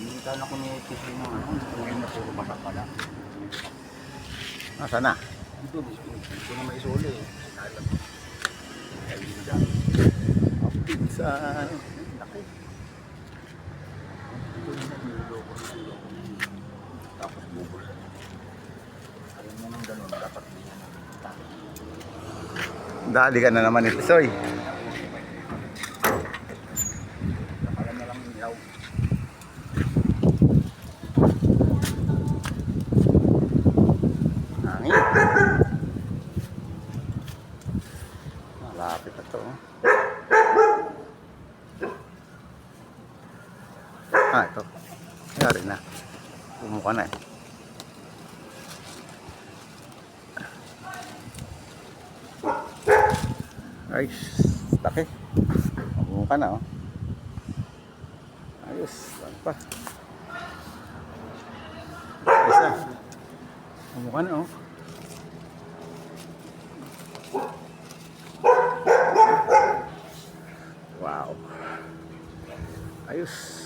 Hinta na ko ni Tisay ng ano, uwi na puro basa pala. Nasaan na? Ito na may isuli eh. Alam. Ay, hindi dami. Pizza. Laki. Ito na niloloko na niloloko. Tapos bubol. Alam mo nang ganun, dapat hindi na tapos. Dali ka na naman ito, Soy. Nakalan na lang ilaw. Hangin. Malapit na to. Ah, ito. Yari na. Pumuka na eh. Ayos. Laki. Pumuka na oh. Ayos. Ano pa? Isa. Pumuka na oh. Wow. Ayos.